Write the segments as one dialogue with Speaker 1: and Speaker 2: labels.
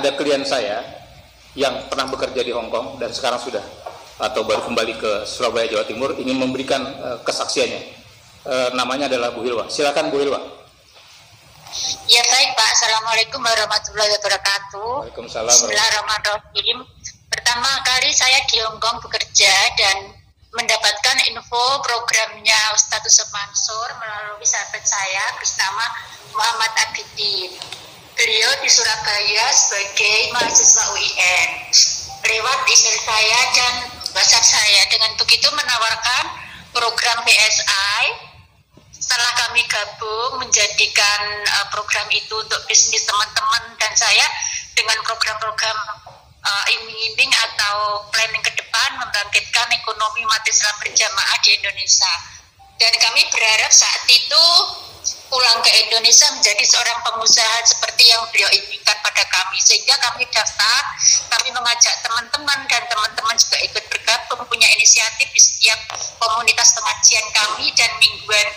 Speaker 1: ada klien saya yang pernah bekerja di Hong Kong dan sekarang sudah atau baru kembali ke Surabaya, Jawa Timur, ingin memberikan kesaksiannya. Namanya adalah Bu Hilwa. Silakan Bu Hilwa.
Speaker 2: Ya baik Pak, Assalamualaikum warahmatullahi wabarakatuh.
Speaker 1: Waalaikumsalam.
Speaker 2: Bismillahirrahmanirrahim. Pertama kali saya di Hong Kong bekerja dan mendapatkan info programnya Ustadz Yusuf Mansur melalui sahabat saya bersama Muhammad Abidin. Beliau di Surabaya sebagai mahasiswa UIN. Lewat email saya dan WhatsApp saya, dengan begitu menawarkan program PSI. Setelah kami gabung menjadikan program itu untuk bisnis teman-teman dan saya dengan program-program iming-iming atau planning ke depan membangkitkan ekonomi umat Islam berjamaah di Indonesia. Dan kami berharap saat itu pulang ke Indonesia menjadi seorang pengusaha seperti yang beliau inginkan pada kami. Sehingga kami daftar, kami mengajak teman-teman dan teman-teman juga ikut bergabung, punya inisiatif di setiap komunitas pengajian kami dan mingguan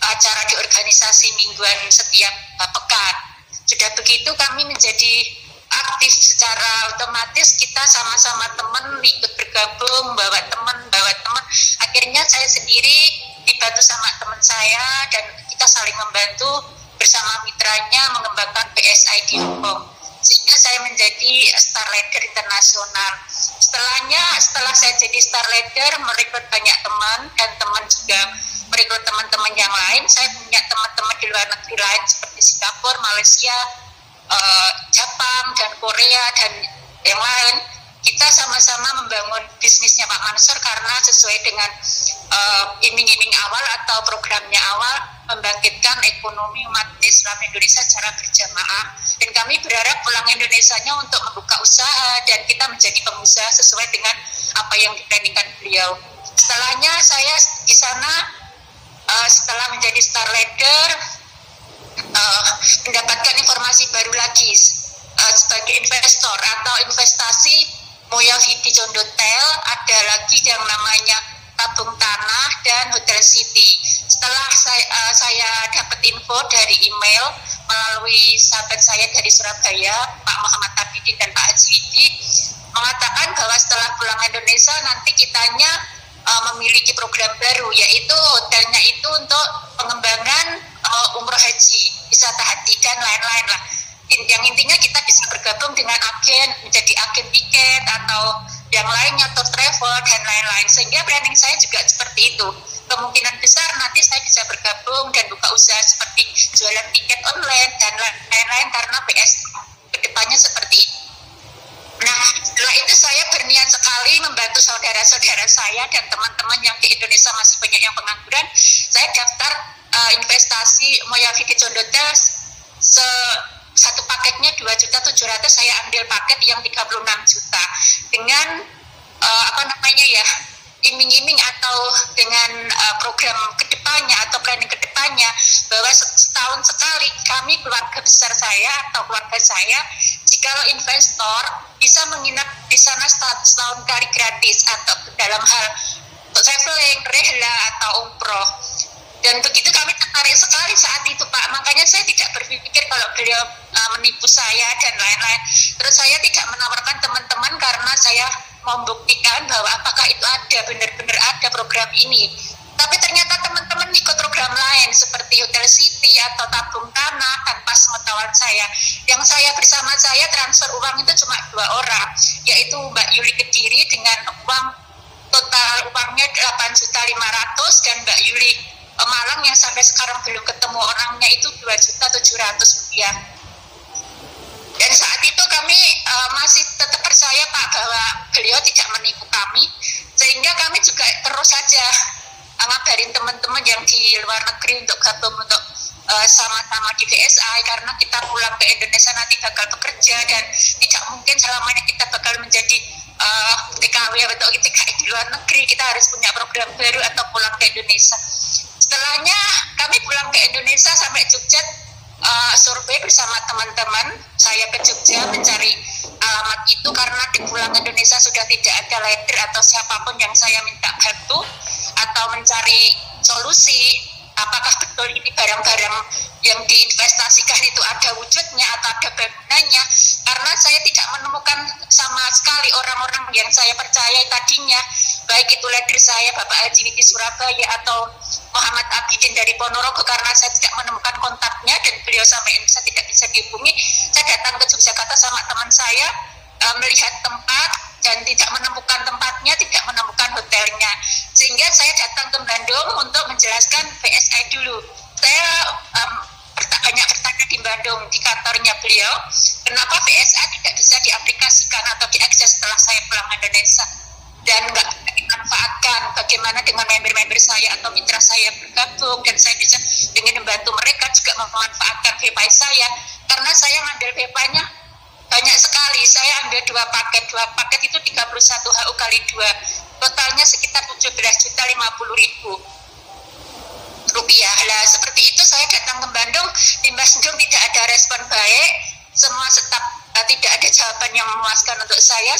Speaker 2: acara di organisasi mingguan setiap pekan. Sudah begitu kami menjadi aktif secara otomatis, kita sama-sama teman ikut bergabung, bawa teman. Akhirnya saya sendiri dibantu sama teman saya dan kita saling membantu bersama mitranya mengembangkan PSI di Hong Kong. Sehingga saya menjadi Star Leader internasional. Setelah saya jadi Star Leader, merekrut banyak teman dan teman juga merekrut teman-teman yang lain. Saya punya teman-teman di luar negeri lain seperti Singapura, Malaysia, Jepang dan Korea dan yang lain. Kita sama-sama membangun bisnisnya Pak Mansur karena sesuai dengan iming-iming awal atau programnya awal membangkitkan ekonomi umat Islam Indonesia secara berjamaah. Dan kami berharap pulang Indonesianya untuk membuka usaha dan kita menjadi pengusaha sesuai dengan apa yang diplanningkan beliau. Setelahnya saya di sana setelah menjadi Star Leader mendapatkan informasi baru lagi sebagai investor atau investasi Moya Vidi Condotel, ada lagi yang namanya tabung tanah dan Hotel City. Setelah saya dapat info dari email melalui sahabat saya dari Surabaya, Pak Muhammad Abidin dan Pak Haji Widi, mengatakan bahwa setelah pulang Indonesia nanti kitanya memiliki program baru, yaitu hotelnya itu untuk pengembangan umroh haji, wisata hati dan lain-lain lah. Yang intinya kita bisa bergabung dengan agen, menjadi agen tiket atau yang lainnya, tour travel dan lain-lain. Sehingga planning saya juga seperti itu. Kemungkinan besar nanti saya bisa bergabung dan buka usaha seperti jualan tiket online dan lain-lain karena PS kedepannya seperti itu. Nah, setelah itu saya berniat sekali membantu saudara-saudara saya dan teman-teman yang di Indonesia masih banyak yang pengangguran. Saya daftar investasi Moya Vidi Condotel satu paketnya 2.700.000, saya ambil paket yang 36 juta dengan iming-iming atau dengan program kedepannya atau planning kedepannya bahwa setahun sekali kami keluarga besar saya atau keluarga saya jika investor bisa menginap di sana setahun kali gratis atau dalam hal traveling, rehla atau umroh. Dan begitu kami tertarik sekali saat itu Pak, makanya saya tidak berpikir kalau beliau menipu saya dan lain-lain. Terus saya tidak menawarkan teman-teman karena saya membuktikan bahwa apakah itu ada, benar-benar ada program ini. Tapi ternyata teman-teman ikut program lain seperti Hotel City atau tabung tanah tanpa pengetahuan saya. Yang saya bersama saya transfer uang itu cuma 2 orang, yaitu Mbak Yuli Kediri dengan uang total uangnya 8.500.000 dan Mbak Yuli Malang yang sampai sekarang belum ketemu orangnya itu 2.700.000. Dan saat itu kami masih tetap percaya Pak bahwa beliau tidak menipu kami, sehingga kami juga terus saja ngabarin teman-teman yang di luar negeri untuk gabung untuk sama-sama di PSI karena kita pulang ke Indonesia nanti bakal bekerja dan tidak mungkin selamanya kita bakal menjadi TKW atau TKI di luar negeri. Kita harus punya program baru atau pulang ke Indonesia. Setelahnya kami pulang ke Indonesia sampai Jogja, survei bersama teman-teman. Saya ke Jogja mencari alamat itu karena di pulang Indonesia sudah tidak ada leader atau siapapun yang saya minta bantu atau mencari solusi apakah betul ini barang-barang yang diinvestasikan itu ada wujudnya atau ada bangunannya, karena saya tidak menemukan sama sekali orang-orang yang saya percaya tadinya, baik itu leader saya Bapak Haji Widi Surabaya atau Muhammad Abidin dari Ponorogo, karena saya tidak menemukan kontaknya dan beliau sampai ini saya tidak bisa dihubungi. Saya datang ke Yogyakarta sama teman saya, melihat tempat dan tidak menemukan tempatnya, tidak menemukan hotelnya, sehingga saya datang ke Bandung untuk menjelaskan BSI dulu. Saya banyak bertanya di Bandung, di kantornya beliau, kenapa BSI tidak bisa diaplikasikan atau diakses setelah saya pulang ke Indonesia dan nggak dimanfaatkan, bagaimana dengan member-member saya atau mitra saya bergabung dan saya bisa dengan membantu mereka juga memanfaatkan VPI saya, karena saya ngambil VPI-nya banyak sekali. Saya ambil dua paket itu 31 HU kali 2, totalnya sekitar 17.050.000 rupiah. Lah seperti itu saya datang ke Bandung, di Bandung tidak ada respon baik, semua staf tidak ada jawaban yang memuaskan untuk saya.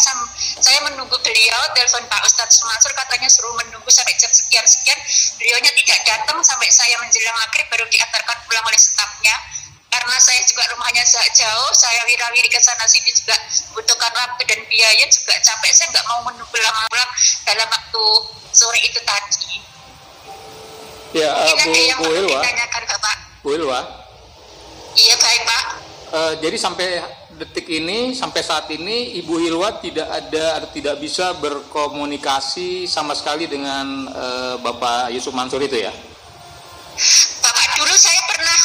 Speaker 2: Saya menunggu beliau, telepon Pak Ustadz Mansur, katanya suruh menunggu sampai jam sekian-sekian, beliaunya tidak datang sampai saya menjelang maghrib baru diantarkan pulang oleh stafnya. Karena saya juga rumahnya jauh, saya wirawiri ke sana sini juga butuhkan waktu dan biaya, juga capek, saya nggak mau menunggu lama-lama dalam waktu sore itu tadi.
Speaker 1: Ya, Bu Hilwa. Bu Hilwa.
Speaker 2: Iya baik Pak.
Speaker 1: Jadi sampai detik ini, sampai saat ini Ibu Hilwa tidak ada atau tidak bisa berkomunikasi sama sekali dengan Bapak Yusuf Mansur itu ya?
Speaker 2: Bapak, dulu saya pernah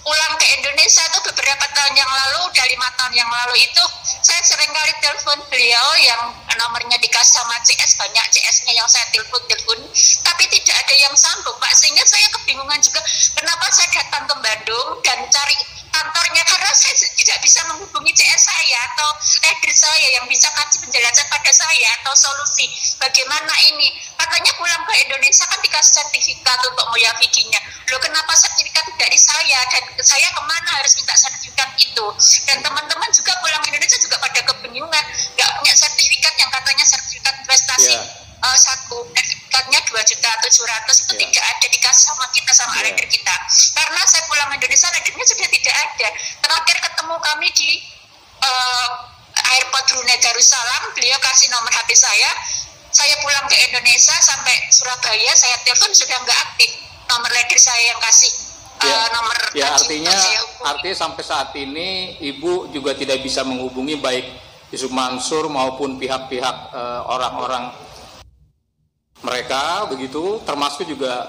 Speaker 2: pulang ke Indonesia itu beberapa tahun yang lalu, udah 5 tahun yang lalu itu saya sering kali telepon beliau yang nomornya dikasih sama CS, banyak CS-nya yang saya telepon, tapi tidak ada yang sambung Pak, sehingga saya kebingungan juga kenapa saya datang ke Bandung dan cari kantornya, karena saya tidak bisa menghubungi CS saya atau leader saya yang bisa kasih penjelasan pada saya atau solusi bagaimana ini. Katanya pulang ke Indonesia kan dikasih sertifikat untuk Muyafidinya. Loh, kenapa sertifikat tidak di saya dan saya kemana harus minta sertifikat itu? Dan teman-teman juga pulang ke Indonesia juga pada kebingungan, nggak punya sertifikat yang katanya sertifikat investasi. Satu sertifikatnya 2.700.000 itu tidak ada dikasih sama kita, sama leader kita, karena saya pulang ke Indonesia leadernya sudah tidak ada. Terakhir ketemu kami di airport Brunei Darussalam, beliau kasih nomor HP saya pulang ke Indonesia sampai Surabaya saya telepon sudah nggak aktif nomor leader saya yang kasih nomor.
Speaker 1: Ya, artinya sampai saat ini Ibu juga tidak bisa menghubungi baik Yusuf Mansur maupun pihak-pihak orang-orang mereka begitu, termasuk juga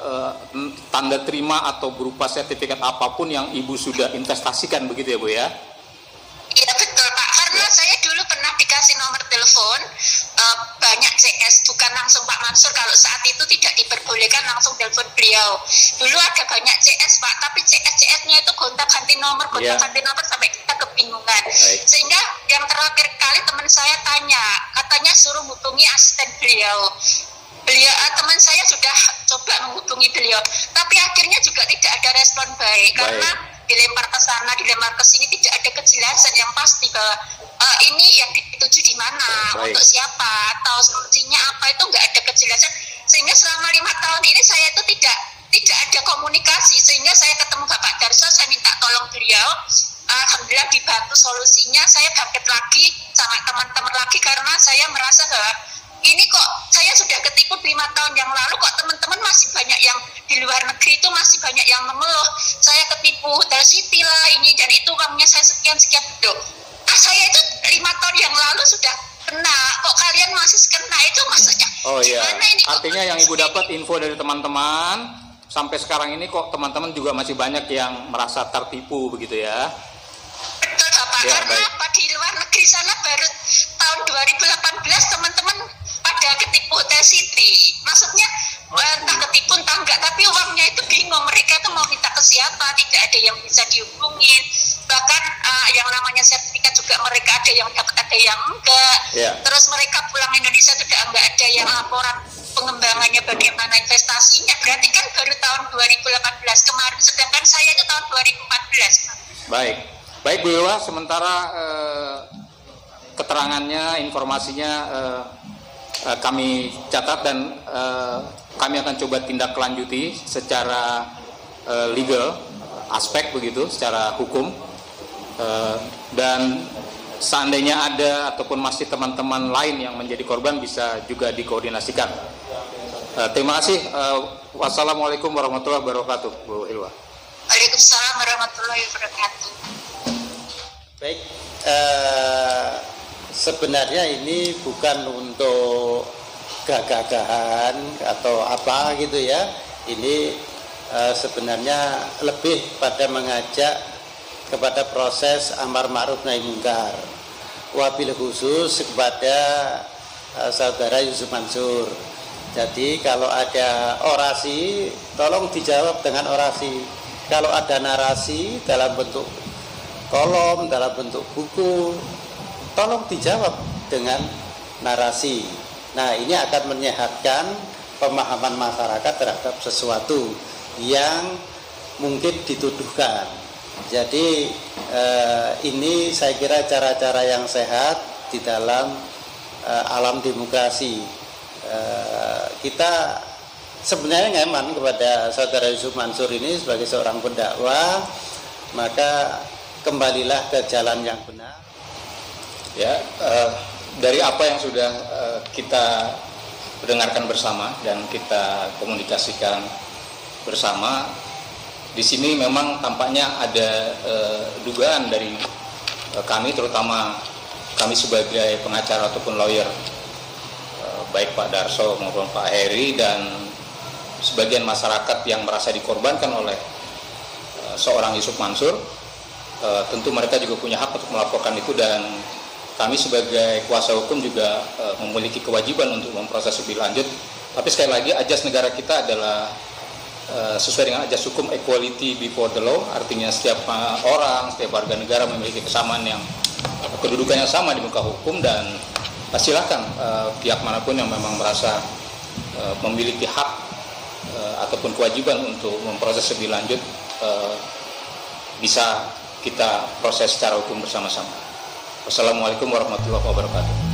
Speaker 1: tanda terima atau berupa sertifikat apapun yang Ibu sudah investasikan begitu ya Bu ya?
Speaker 2: Iya betul Pak, karena saya dulu pernah dikasih nomor telepon banyak CS, bukan langsung Pak Mansur, kalau saat itu tidak diperbolehkan langsung telepon beliau. Dulu ada banyak CS Pak, tapi CS-nya itu gonta-ganti nomor sampai kita kebingungan. Sehingga yang terakhir kali teman saya tanya, katanya suruh hubungi asisten beliau. Teman saya sudah coba menghubungi beliau, tapi akhirnya juga tidak ada respon baik. Karena dilempar ke sana, dilempar ke sini, tidak ada kejelasan yang pasti bahwa ini yang dituju di mana, untuk siapa, atau solusinya apa, itu nggak ada kejelasan. Sehingga selama 5 tahun ini saya itu tidak ada komunikasi, sehingga saya ketemu Bapak Darso, saya minta tolong beliau. Alhamdulillah dibantu solusinya, saya bangkit lagi sama teman-teman lagi, karena saya merasa bahwa ini kok saya sudah ketipu 5 tahun yang lalu, kok teman-teman masih banyak yang di luar negeri itu masih banyak yang mengeluh, saya ketipu Hotel City lah ini dan itu, uangnya saya sekian-sekian. Loh, saya itu 5 tahun yang lalu sudah kena, kok kalian masih kena, itu maksudnya gimana ini?
Speaker 1: Artinya yang Ibu dapat info dari teman-teman sampai sekarang ini kok teman-teman juga masih banyak yang merasa tertipu begitu ya?
Speaker 2: Betul Bapak, karena apa, di luar negeri sana baru tahun 2018 teman-teman pada ketipu Hotel City. Maksudnya entah ketipu entah enggak, tapi uangnya itu bingung, mereka itu mau minta ke siapa, tidak ada yang bisa dihubungin. Bahkan yang namanya sertifikat juga mereka ada yang dapat, ada yang enggak. Terus mereka pulang Indonesia juga enggak ada yang laporan pengembangannya bagaimana investasinya. Berarti kan baru tahun 2018 kemarin, sedangkan saya itu tahun 2014.
Speaker 1: Baik Bu Hilwa, sementara keterangannya, informasinya kami catat dan kami akan coba tindak lanjuti secara legal aspek begitu secara hukum, dan seandainya ada ataupun masih teman-teman lain yang menjadi korban bisa juga dikoordinasikan. Terima kasih. Wassalamualaikum warahmatullahi wabarakatuh, Bu Hilwa.
Speaker 2: Waalaikumsalam warahmatullahi wabarakatuh.
Speaker 3: Baik, sebenarnya ini bukan untuk gagah-gagahan atau apa gitu ya. Ini sebenarnya lebih pada mengajak kepada proses amar ma'ruf nahi munkar, wabil khusus kepada saudara Yusuf Mansur. Jadi kalau ada orasi tolong dijawab dengan orasi, kalau ada narasi dalam bentuk kolom, dalam bentuk buku, tolong dijawab dengan narasi. Nah, ini akan menyehatkan pemahaman masyarakat terhadap sesuatu yang mungkin dituduhkan. Jadi ini saya kira cara-cara yang sehat di dalam alam demokrasi. Kita sebenarnya nyaman kepada saudara Yusuf Mansur ini sebagai seorang pendakwah, maka kembalilah ke jalan yang benar.
Speaker 1: Ya, dari apa yang sudah kita dengarkan bersama dan kita komunikasikan bersama, di sini memang tampaknya ada dugaan dari kami, terutama kami sebagai pengacara ataupun lawyer, baik Pak Darso maupun Pak Heri dan sebagian masyarakat yang merasa dikorbankan oleh seorang Yusuf Mansur. Tentu mereka juga punya hak untuk melaporkan itu, dan kami sebagai kuasa hukum juga memiliki kewajiban untuk memproses lebih lanjut. Tapi sekali lagi, ajas negara kita adalah sesuai dengan ajas hukum equality before the law, artinya setiap orang, setiap warga negara memiliki kesamaan yang kedudukannya sama di muka hukum, dan silakan pihak manapun yang memang merasa memiliki hak ataupun kewajiban untuk memproses lebih lanjut bisa kita proses secara hukum bersama-sama. Wassalamualaikum warahmatullahi wabarakatuh.